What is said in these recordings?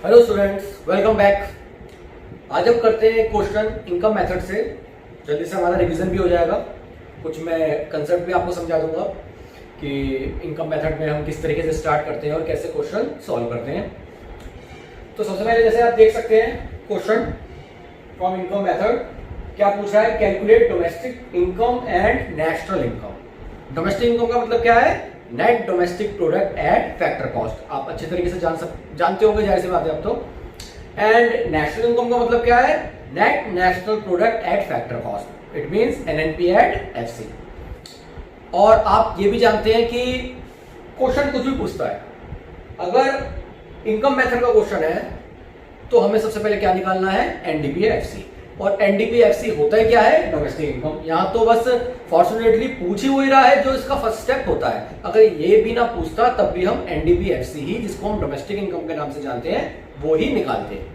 Hello students, welcome back. आज हम करते हैं क्वेश्चन इनकम मेथड से। जल्दी से हमारा रिवीजन भी हो जाएगा। कुछ मैं कंसेप्ट भी आपको समझा दूंगा कि इनकम मेथड में हम किस तरीके से स्टार्ट करते हैं और कैसे क्वेश्चन सॉल्व करते हैं। तो सबसे पहले जैसे आप देख सकते हैं क्वेश्चन फ्रॉम इनकम मेथड क्या पूछ रहा है, calculate domestic income and national income. Domestic income का मतलब क्या है, net domestic product at factor cost. आप अच्छे तरीके से जानते होंगे, जाहिर सी बात है आप तो। एंड नेशनल इनकम का मतलब क्या है, net national product at factor cost. It means NNP at FC. और आप ये भी जानते हैं कि क्वेश्चन कुछ भी पूछता है, अगर इनकम मेथड का क्वेश्चन है तो हमें सबसे पहले क्या निकालना है, एनडीपी एफसी। और एनडीपी एफसी होता है क्या है, डोमेस्टिक इनकम। यहां तो बस फॉर्चुनेटली पूछ ही वही रहा है जो इसका फर्स्ट स्टेप होता है। अगर ये भी ना पूछता तब भी हम एनडीपी एफसी ही, जिसको हम डोमेस्टिक इनकम के नाम से जानते हैं, वो ही निकालते हैं।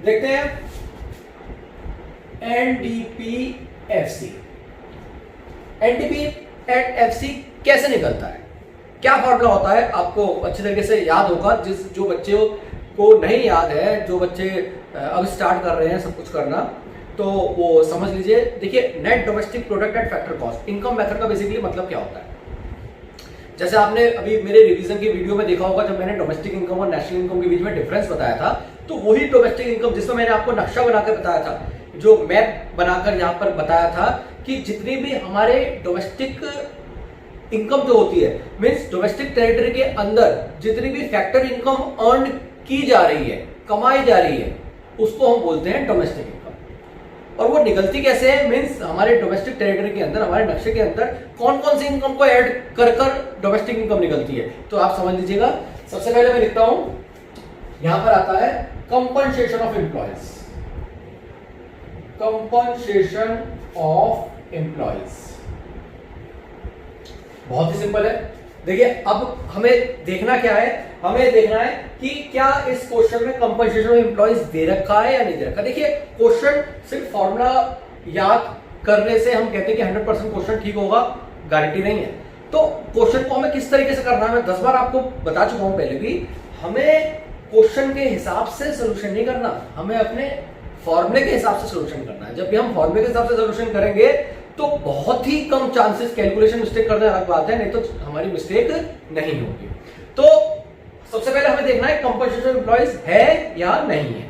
देखते हैं NDP FC. NDP at FC कैसे निकलता है, क्या फॉर्मूला होता है, आपको अच्छे तरीके से याद होगा। जो बच्चों को नहीं याद है, जो बच्चे अब स्टार्ट कर रहे हैं सब कुछ करना, तो वो समझ लीजिए। देखिए, net domestic product at factor cost, income method का बेसिकली मतलब क्या होता है। जैसे आपने अभी मेरे रिवीजन की वीडियो में देखा होगा, जब मैंने डोमेस्टिक इनकम और नेशनल इनकम के बीच में डिफरेंस बताया था, तो वही डोमेस्टिक इनकम जिसमें मैंने आपको नक्शा बनाकर बताया था, जो मैप बनाकर यहाँ पर बताया था कि जितनी भी हमारे डोमेस्टिक इनकम जो होती है, मीन्स डोमेस्टिक टेरिटरी के अंदर जितनी भी फैक्टर इनकम अर्न की जा रही है, कमाई जा रही है, उसको हम बोलते हैं डोमेस्टिक इनकम। और वो निकलती कैसे है, मींस हमारे डोमेस्टिक टेरिटरी के अंदर, हमारे नक्शे के अंदर कौन कौन सी इनकम को ऐड कर कर डोमेस्टिक इनकम निकलती है। तो आप समझ लीजिएगा। सबसे पहले मैं लिखता हूं, यहां पर आता है compensation of employees. Compensation of employees बहुत ही सिंपल है। देखिए, अब हमें देखना क्या है, हमें देखना है कि क्या इस क्वेश्चन में कंपनसेशन ऑफ एम्प्लॉयज दे रखा है या नहीं दे रखा। देखिए, क्वेश्चन सिर्फ फॉर्मूला याद करने से हम कहते हैं कि 100% क्वेश्चन ठीक होगा, गारंटी नहीं है। तो क्वेश्चन को हमें किस तरीके से करना है, मैं 10 बार आपको बता चुका हूं पहले भी। हमें क्वेश्चन के हिसाब से सोल्यूशन नहीं करना, हमें अपने फॉर्मूले के हिसाब से सोल्यूशन करना है। जब भी हम फॉर्मूले के हिसाब से सोल्यूशन करेंगे तो बहुत ही कम चांसेस, कैलकुलेशन मिस्टेक करने अलग बात है, नहीं तो हमारी मिस्टेक नहीं होगी। तो सबसे पहले हमें देखना है कंपनसेशन एम्प्लॉयज है या नहीं है।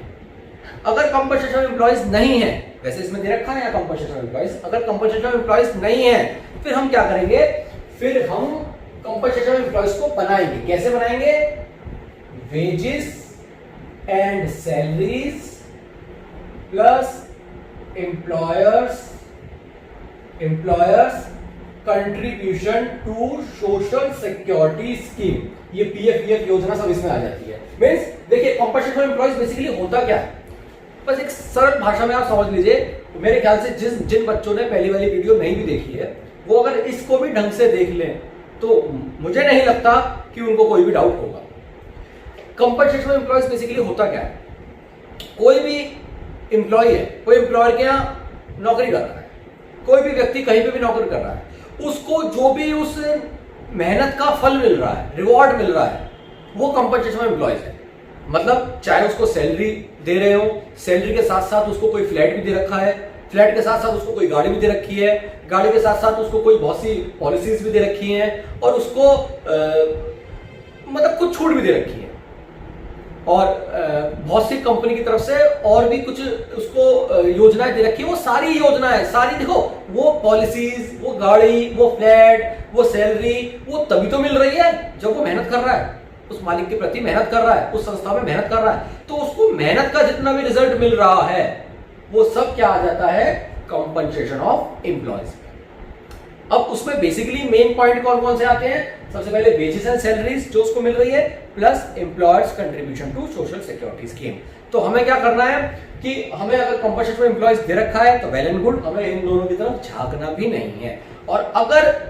अगर कंपनसेशन एम्प्लॉयज नहीं है, वैसे इसमें दे रखा है या कंपनसेशन एम्प्लॉयज, अगर कंपनसेशन एम्प्लॉयज नहीं है, फिर हम क्या करेंगे, फिर हम कंपनसेशन एम्प्लॉयज को बनाएंगे। कैसे बनाएंगे, wages and salaries plus employers contribution to social security scheme. ये पीएफ योजना सब इसमें आ जाती है। मींस देखिए, कंपनसेशन एम्प्लॉयज बेसिकली होता क्या है, बस एक सरल भाषा में आप समझ लीजिए। मेरे ख्याल से जिन बच्चों ने पहली वाली वीडियो नहीं भी देखी है, वो अगर इसको भी ढंग से देख लें तो मुझे नहीं लगता कि उनको कोई भी डाउट होगा। कंपनसेशन एम्प्लॉयज बेसिकली होता क्या है, कोई भी एम्प्लॉय है, कोई एम्प्लॉयर के यहाँ नौकरी कर रहा है, कोई भी व्यक्ति कहीं पे भी नौकरी कर रहा है, उसको जो भी उस मेहनत का फल मिल रहा है, रिवॉर्ड मिल रहा है, वो कंपनसेशन एम्प्लॉयज है। मतलब चाहे उसको सैलरी दे रहे हो, सैलरी के साथ साथ उसको कोई फ्लैट भी दे रखा है, फ्लैट के साथ साथ उसको कोई गाड़ी भी दे रखी है, गाड़ी के साथ साथ उसको कोई बहुत सी पॉलिसीज भी दे रखी हैं, और उसको मतलब कुछ छूट भी दे रखी है, और बहुत सी कंपनी की तरफ से और भी कुछ उसको योजनाएं दे रखी है। वो सारी योजनाएं, सारी देखो, वो पॉलिसीज, वो गाड़ी, वो फ्लैट, वो सैलरी, वो तभी तो मिल रही है जब वो मेहनत कर रहा है, उस मालिक के प्रति मेहनत कर रहा है, उस संस्था में मेहनत कर रहा है। तो उसको मेहनत का जितना भी रिजल्ट मिल रहा है, वो सब क्या आ जाता है, कंपनसेशन ऑफ एम्प्लॉयज। अब उसमें बेसिकली मेन पॉइंट कौन कौन से आते हैं, सबसे पहले वेजेस एंड सैलरीज जो उसको मिल रही है, plus employers contribution to social security scheme. तो हमें क्या करना है कि हमें अगर कंपनसेशन एम्प्लॉयज दे रखा है तो वेल एंड गुड, हमें इन दोनों की तरफ झांकना भी नहीं है। और अगर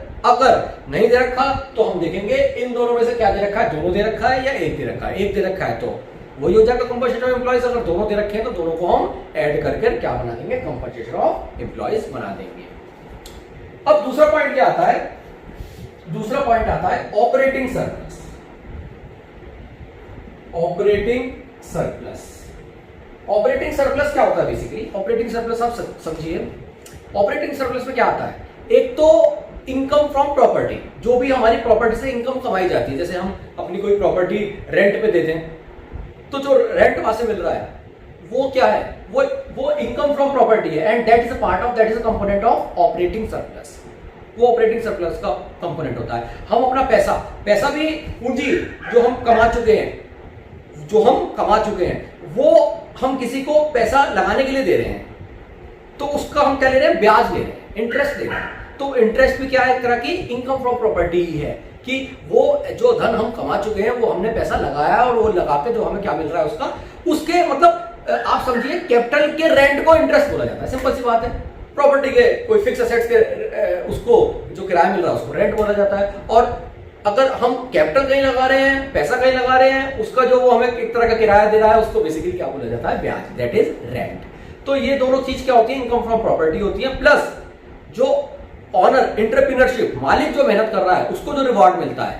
नहीं दे रखा तो हम देखेंगे इन दोनों में से क्या दे रखा है, दोनों दे रखा है या एक दे रखा है। एक दे रखा है तो वही हो जाएगा कंपनसेशन ऑफ एम्प्लॉयज। अगर दोनों दे रखे हैं तो दोनों को हम ऐड करके क्या बना देंगे, कंपनसेशन ऑफ एम्प्लॉयज बना देंगे। अब दूसरा पॉइंट क्या आता है, operating service. Operating surplus. Operating surplus क्या होता है? बेसिकली ऑपरेटिंग सरप्लस आप समझिए, ऑपरेटिंग सरप्लस में क्या आता है? एक तो इनकम फ्रॉम प्रॉपर्टी, जो भी हमारी प्रॉपर्टी से इनकम कमाई जाती है, जैसे हम अपनी कोई प्रॉपर्टी रेंट पे देते हैं, तो जो रेंट वहां से मिल रहा है वो क्या है? वो इनकम फ्रॉम प्रॉपर्टी है, and that is a part of, that is a component of operating surplus. वो ऑपरेटिंग सरप्लस का कंपोनेंट होता है। हम अपना पैसा भी पूंजी जो हम कमा चुके हैं, वो हम किसी को पैसा लगाने के लिए दे रहे हैं, तो उसका हम क्या ले रहे हैं? ब्याज ले रहे हैं, इंटरेस्ट ले रहे हैं। तो इंटरेस्ट भी क्या है? एक तरह की इनकम फ्रॉम प्रॉपर्टी ही है, कि वो जो धन हम कमा चुके हैं वो हमने पैसा लगाया, और वो लगा के जो हमें क्या मिल रहा है उसके मतलब आप समझिए कैपिटल के रेंट को इंटरेस्ट बोला जाता है। सिंपल सी बात है। प्रॉपर्टी के कोई फिक्स एसेट्स के उसको जो किराया मिल रहा है उसको रेंट बोला जाता है, और अगर हम कैपिटल कहीं लगा रहे हैं, पैसा कहीं लगा रहे हैं, उसका जो वो हमें एक तरह का किराया दे रहा है, उसको बेसिकली क्या बोला जाता है? ब्याज, दैट इज रेंट। तो ये दोनों चीज क्या होती है? इनकम फ्रॉम प्रॉपर्टी होती है, प्लस जो ऑनर, एंटरप्रेन्योरशिप, मालिक जो मेहनत कर रहा है उसको जो रिवॉर्ड मिलता है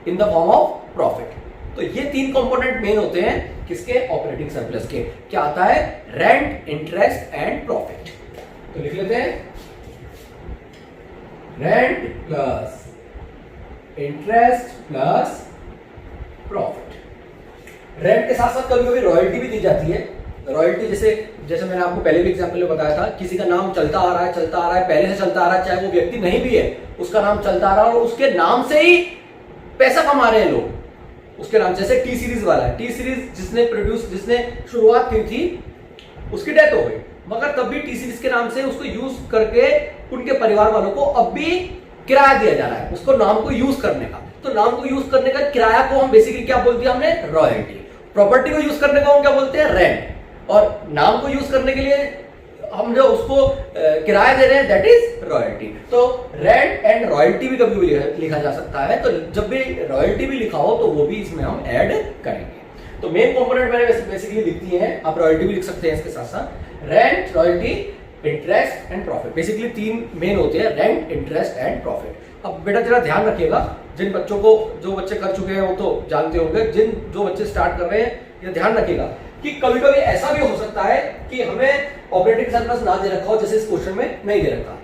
in the form of profit. तो ये तीन कंपोनेंट मेन होते हैं किसके? ऑपरेटिंग सरप्लस के। क्या आता है? Rent, interest and profit. तो लिख लेते हैं, rent plus interest plus profit. Rent के साथ साथ कभी कभी रॉयल्टी भी दी जाती है। रॉयल्टी जैसे मैंने आपको पहले भी एग्जांपल में बताया था, किसी का नाम चलता आ रहा है, पहले से चलता आ रहा है, चाहे वो व्यक्ति नहीं भी है, उसका नाम चलता आ रहा है और उसके नाम से ही पैसा कमा रहे हैं लोग, उसके नाम। जैसे टी सीरीज वाला है, टी सीरीज जिसने शुरुआत की थी, उसकी डेथ हो गई, मगर तब भी टी सीरीज के नाम से उसको यूज करके उनके परिवार वालों को अब भी किराया दिया जा रहा है, उसको नाम को यूज करने का। तो नाम को यूज करने का किराया को हम बेसिकली क्या बोलते हैं? हमने रॉयल्टी। प्रॉपर्टी को यूज करने को हम क्या बोलते हैं? रेंट। और नाम को यूज करने के लिए हम जो उसको किराया दे रहे हैं, दैट इज रॉयल्टी। तो रेंट एंड रॉयल्टी भी कभी भी लिखा जा सकता है। तो जब भी रॉयल्टी भी लिखा हो तो वो भी इसमें हम ऐड करेंगे। तो मेन कंपोनेंट मैंने बेसिकली लिख दिए हैं, आप रॉयल्टी भी लिख सकते हैं इसके साथ साथ। Rent, royalty, interest and profit, basically तीन मेन होते हैं, रेंट, इंटरेस्ट एंड प्रॉफिट। अब बेटा जरा ध्यान रखिएगा, जिन बच्चों को, जो बच्चे कर चुके हैं वो तो जानते होंगे, जो बच्चे स्टार्ट कर रहे हैं ये ध्यान रखिएगा कि कभी कभी ऐसा भी हो सकता है कि हमें ऑपरेटिंग सरप्लस ना दे रखा हो, जैसे इस क्वेश्चन में नहीं दे रखा।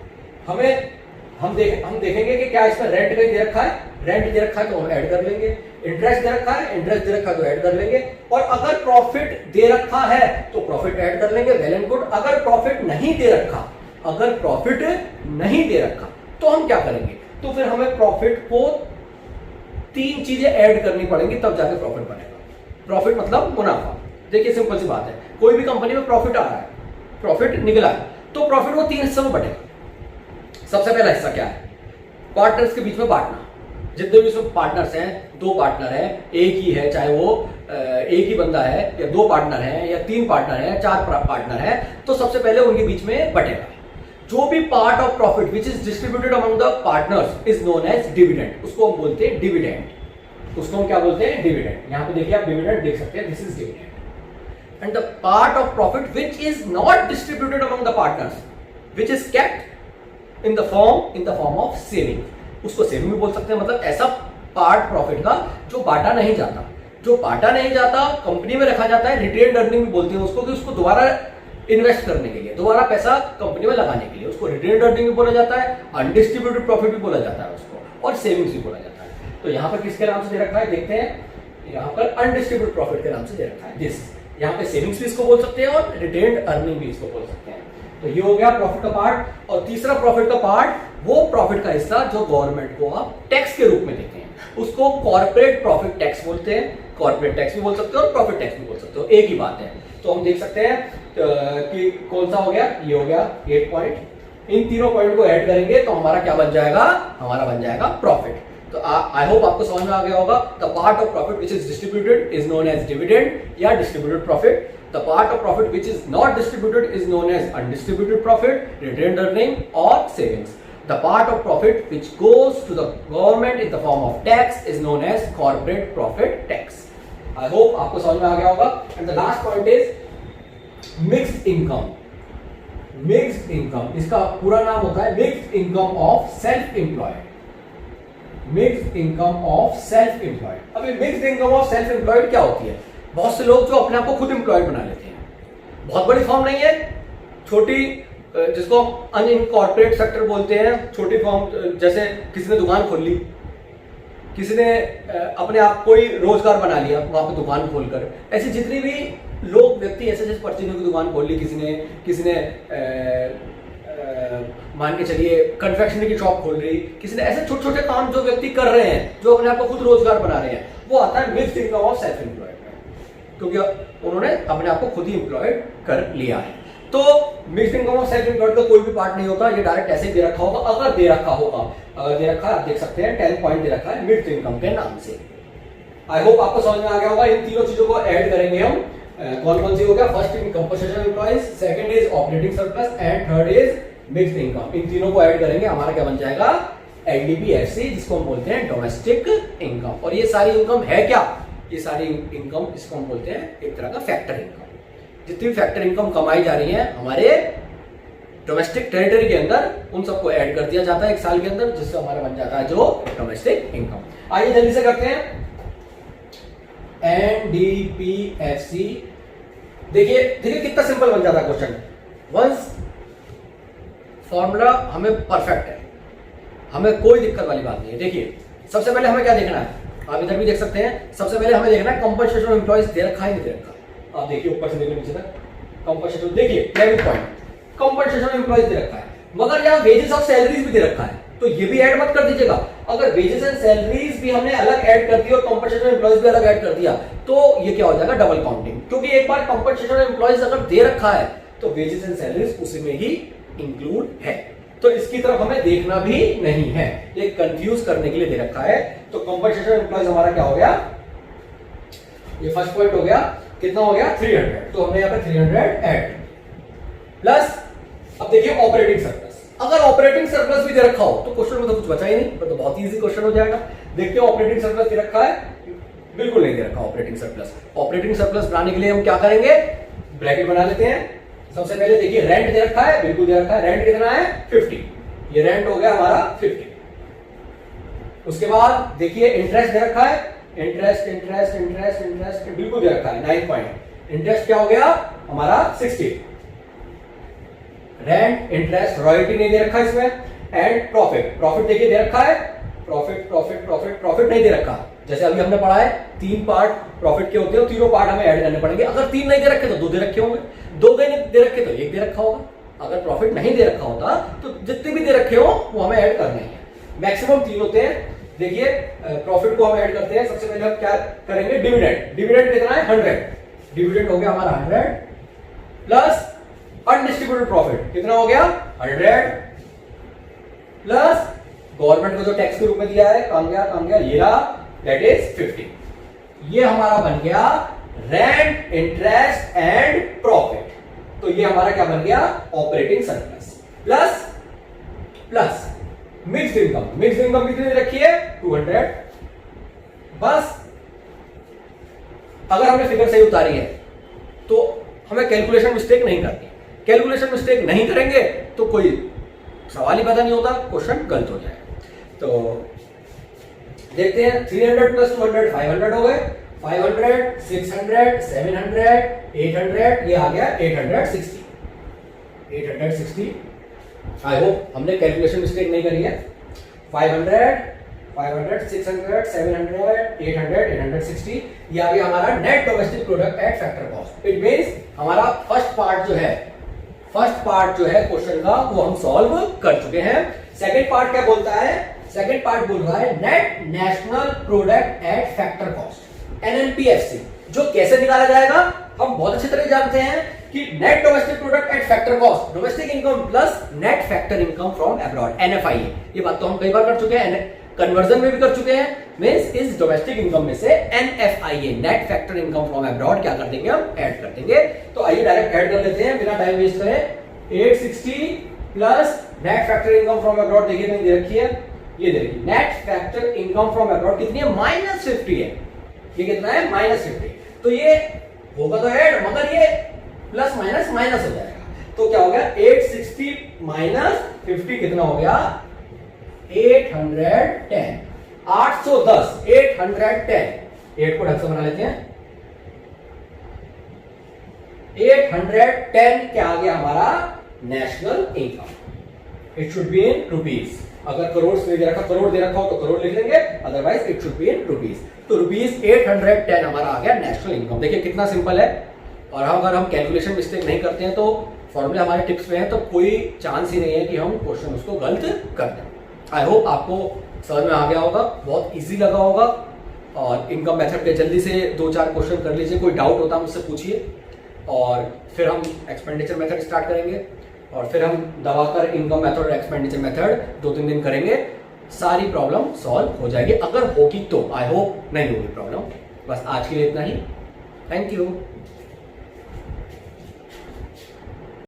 हम देखेंगे कि क्या इसमें रेंट कहीं दे रखा है, रेंट दे रखा है तो हम ऐड कर लेंगे, इंटरेस्ट दे रखा है, इंटरेस्ट दे रखा है तो ऐड कर लेंगे, और अगर प्रॉफिट दे रखा है तो प्रॉफिट ऐड कर लेंगे, वेल एंड गुड। अगर प्रॉफिट नहीं दे रखा तो हम क्या करेंगे? तो फिर हमें प्रॉफिट को तीन चीजें ऐड करनी पड़ेंगी, तब जाके प्रॉफिट बनेगा। प्रॉफिट मतलब मुनाफा। देखिए सिंपल सी बात है, कोई भी कंपनी में प्रॉफिट आ रहा है, प्रॉफिट निकला है, तो प्रॉफिट वो तीन हिस्सों में बटेगा। सबसे पहला हिस्सा क्या है? पार्टनर्स के बीच में बांटना। जितने भी उसमें पार्टनर्स हैं, दो पार्टनर हैं, एक ही है, चाहे वो एक ही बंदा है, या दो पार्टनर है, या तीन पार्टनर है, चार पार्टनर है, तो सबसे पहले उनके बीच में बटेगा। जो भी part of profit which is distributed among the partners is known as dividend. उसको हम बोलते हैं डिविडेंड। उसको हम क्या बोलते हैं? डिविडेंड। यहां पे देखिए आप डिविडेंड देख सकते हैं, this is dividend. And the part of profit which is not distributed among the partners, which is kept in the form of saving, उसको सेविंग भी बोल सकते हैं। मतलब ऐसा पार्ट प्रॉफिट का जो बांटा नहीं जाता, कंपनी में रखा जाता है, रिटेन्ड अर्निंग भी बोलते हैं उसको, कि उसको दोबारा इन्वेस्ट करने के लिए, दोबारा पैसा कंपनी में लगाने के लिए, उसको रिटेन्ड अर्निंग भी बोला जाता है, अनडिस्ट्रीब्यूटेड प्रॉफिट भी बोला जाता है उसको, और सेविंग्स भी बोला जाता है। तो यहाँ पर किसके नाम से दे रखा है? देखते हैं, यहाँ पर अनडिस्ट्रीब्यूटेड प्रॉफिट के नाम से दे रखा है दिस। यहाँ पे सेविंग्स भी इसको बोल सकते हैं और रिटेन्ड अर्निंग भी इसको बोल सकते हैं। तो ये हो गया प्रॉफिट का पार्ट। और तीसरा प्रॉफिट का पार्ट, वो प्रॉफिट का हिस्सा जो गवर्नमेंट को आप टैक्स के रूप में देते हैं, उसको कॉर्पोरेट प्रॉफिट टैक्स बोलते हैं। कॉर्पोरेट टैक्स भी बोल सकते हो और प्रॉफिट टैक्स भी बोल सकते हो, एक ही बात है। तो हम देख सकते हैं कि कौन सा हो गया, ये हो गया 8 पॉइंट। इन तीनों पॉइंट को ऐड करेंगे तो हमारा क्या बन जाएगा? हमारा बन जाएगा प्रॉफिट। तो आई होप आपको समझ में आ गया होगा। The part of profit which is distributed is known as dividend या distributed profit. The part of profit which is not distributed is known as undistributed profit, retained earning or savings. The part of profit which goes to the government in the form of tax is known as corporate profit tax. I hope आपको समझ में आ गया होगा। And the last point is mixed income. Mixed income, इसका पूरा नाम होता है mixed income of self-employed. Mixed income of self-employed. अभी mixed income of self-employed क्या होती है? बहुत से लोग जो अपने आप को खुद एम्प्लॉयड बना लेते हैं, बहुत बड़ी फॉर्म नहीं है, छोटी, जिसको हम अनइनकॉर्पोरेट सेक्टर बोलते हैं, छोटी फॉर्म, जैसे किसी ने दुकान खोल ली, किसी ने अपने आप कोई रोजगार बना लिया वहां पे दुकान खोलकर, ऐसी जितनी भी लोग व्यक्ति ऐसे जैसे परचूनों की दुकान खोल ली, किसी ने मान के चलिए कन्फेक्शनरी की शॉप खोल रही, किसी ने ऐसे छोटे छोटे काम जो व्यक्ति कर रहे हैं, जो अपने आप को खुद रोजगार बना रहे हैं, वो आता है mixed income of self employed, क्योंकि उन्होंने अपने आप को खुद ही एम्प्लॉयड कर लिया है। तो mixed income of self employed का कोई भी पार्ट नहीं होता, ये डायरेक्ट ऐसे दे रखा होगा। अगर दे रखा होगा, अगर दे रखा है, आप देख सकते हैं 10 पॉइंट दे रखा है मिक्स्ड इनकम के नाम से। आई होप आपको समझ में आ गया होगा। इन तीनों चीजों को ऐड करेंगे हम, कौन कौन सी हो गया, first in compensation employees, second is operating surplus and third is mixed income. इन तीनों को ऐड करेंगे, हमारा क्या बन जाएगा, एनडीपीएफसी, जिसको हम बोलते हैं डोमेस्टिक इनकम। और ये सारी इनकम है क्या, ये सारी इनकम, इसको हम बोलते हैं एक तरह का फैक्टर इनकम। जितनी भी फैक्टर इनकम कमाई जा रही है हमारे डोमेस्टिक टेरिटरी के अंदर, उन सबको ऐड कर दिया जाता है एक साल के अंदर, जिससे हमारा बन जाता है जो डोमेस्टिक इनकम। आइए जल्दी से करते हैं एनडीपीएफसी। देखिए कितना सिंपल बन जाता है क्वेश्चन। वंस फॉर्मूला हमें परफेक्ट है, हमें कोई दिक्कत वाली बात नहीं है। देखिए सबसे पहले हमें क्या देखना है, आप इधर भी देख सकते हैं, सबसे पहले हमें देखना है कंपनसेशन ऑफ एम्प्लॉइज दे रखा है नहीं दे रखा। आप देखिए ऊपर से लेकर नीचे तक कंपनसेशन, देखिए 11 पॉइंट कंपनसेशन ऑफ एम्प्लॉइज दे रखा है, मगर यहाँ वेजेस ऑफ सैलरीज भी दे रखा है, तो ये भी ऐड मत कर दीजिएगा। अगर वेजेस एंड सैलरीज भी हमने अलग ऐड कर दिया और कंपनसेशन ऑफ एम्प्लॉइज भी अलग ऐड कर दिया, तो ये क्या हो जाएगा, डबल काउंटिंग। क्योंकि एक बार कंपनसेशन ऑफ एम्प्लॉइज अगर दे रखा है तो वेजेस एंड सैलरीज उसी में ही इंक्लूड है, तो इसकी तरफ हमें देखना भी नहीं है, ये कंफ्यूज करने के लिए दे रखा है। तो कंपनसेशन एम्प्लॉइज हमारा क्या हो गया, ये फर्स्ट पॉइंट हो गया, कितना हो गया 300, तो हमने यहाँ पे 300 ऐड प्लस। अब देखिए ऑपरेटिंग सरप्लस, अगर ऑपरेटिंग सरप्लस भी दे रखा हो तो क्वेश्चन में तो कुछ बचा ही नहीं, तो बहुत इजी क्वेश्चन हो जाएगा। देखते हैं ऑपरेटिंग सरप्लस दे रखा है, बिल्कुल नहीं दे रखा ऑपरेटिंग सरप्लस। ऑपरेटिंग सरप्लस बनाने के लिए हम क्या करेंगे, ब्रैकेट बना लेते हैं। सबसे पहले देखिए रेंट दे रखा है, बिल्कुल दे रखा है, रेंट कितना है 50, ये रेंट हो गया हमारा 50। उसके बाद देखिए इंटरेस्ट दे रखा है, इंटरेस्ट इंटरेस्ट इंटरेस्ट इंटरेस्ट बिल्कुल दे रखा है 9 पॉइंट। इंटरेस्ट क्या हो गया हमारा 60, रेंट इंटरेस्ट रॉयल्टी नहीं दे रखा इसमें। एंड प्रॉफिट, प्रॉफिट देखिए दे रखा है, प्रॉफिट प्रॉफिट प्रॉफिट प्रॉफिट नहीं दे रखा। जैसे अभी हमने पढ़ा है 3 पार्ट प्रॉफिट के होते हैं, तीनों पार्ट हमें ऐड करने पड़ेंगे। अगर 3 नहीं दे रखे तो 2 दे रखे होंगे, 2 दे रखे तो 1 दे रखा होगा। अगर प्रॉफिट नहीं दे रखा होता तो जितने भी दे रखे हो वो हमें ऐड करने हैं। मैक्सिमम 3 होते हैं। देखिए प्रॉफिट को हम ऐड करते हैं, सबसे पहले हम क्या करेंगे, डिविडेंड। डिविडेंड कितना है 100, डिविडेंड हो गया हमारा 100 प्लस अनडिस्ट्रीब्यूटेड प्रॉफिट कितना हो गया 100 प्लस गवर्नमेंट को जो टैक्स के रूप में दिया है, काम गया ये रहा, दैट इज 50। ये हमारा बन गया रेंट इंटरेस्ट एंड प्रॉफिट। तो ये हमारा क्या बन गया, operating surplus plus plus mixed income. Mixed income कितनी रखी है 200। बस अगर हमने फिगर सही उतारी है तो हमें कैलकुलेशन मिस्टेक नहीं करनी। कैलकुलेशन मिस्टेक नहीं करेंगे तो कोई सवाल ही पता नहीं होता, क्वेश्चन गलत हो जाएगा। तो देखते हैं 300 प्लस 200 500 हो गए, 500 600 700 800, ये आ गया 860। आई होप हमने कैलकुलेशन मिस्टेक नहीं करी है। 500 600 700 800 860, ये आ गया हमारा net domestic product at factor cost. It means हमारा फर्स्ट पार्ट जो है क्वेश्चन का वो हम सॉल्व कर चुके हैं। सेकंड पार्ट क्या बोलता है, सेकंड पार्ट बोल रहा है net national product at factor cost, NNPFC. जो कैसे निकाला जाएगा हम बहुत अच्छी तरह जानते हैं कि net domestic product at factor cost, domestic income plus net factor income from abroad, NFI. ये बात तो हम कई बार कर चुके हैं, कन्वर्जन में भी कर चुके हैं। मींस इस डोमेस्टिक इनकम में से NFIA, net factor income from abroad, क्या कर देंगे हम, ऐड कर देंगे। तो आइए डायरेक्ट ऐड कर लेते हैं बिना टाइम वेस्ट करे। 860 plus net factor income from abroad, देखिए मैंने दे रखी है, ये देखिए net factor income from abroad कितनी है, -50 है। ये कितना है -50। तो ये होगा तो ऐड, मगर ये प्लस माइनस माइनस हो जाएगा। तो क्या हो गया 860 माइनस 50 कितना हो गया 810। 810 810, 8 को ढंग से बना लेते हैं 810 क्या आ गया हमारा national income. It should be in rupees. अगर करोड़ में दे रखा, करोड़ दे रखा हो तो करोड़ लिख लेंगे, otherwise it should be in rupees. तो रुपीज 810 हमारा आ गया नेशनल इनकम। देखिए कितना सिंपल है। और अगर हम कैलकुलेशन मिस्टेक नहीं करते हैं तो फॉर्मूले हमारे टिप्स में है, तो कोई चांस ही नहीं है कि हम क्वेश्चन उसको गलत कर दें। आई होप आपको समझ में आ गया होगा, बहुत इजी लगा होगा। और इनकम मेथड के जल्दी से 2-4 क्वेश्चन कर लीजिए, कोई डाउट होता है मुझसे पूछिए। और फिर हम एक्सपेंडिचर मेथड स्टार्ट करेंगे, और फिर हम दबाकर इनकम मेथड और एक्सपेंडिचर मेथड 2-3 दिन करेंगे, सारी प्रॉब्लम सॉल्व हो जाएगी। अगर होगी तो, आई होप नहीं होगी प्रॉब्लम। बस आज के लिए इतना ही। Thank you.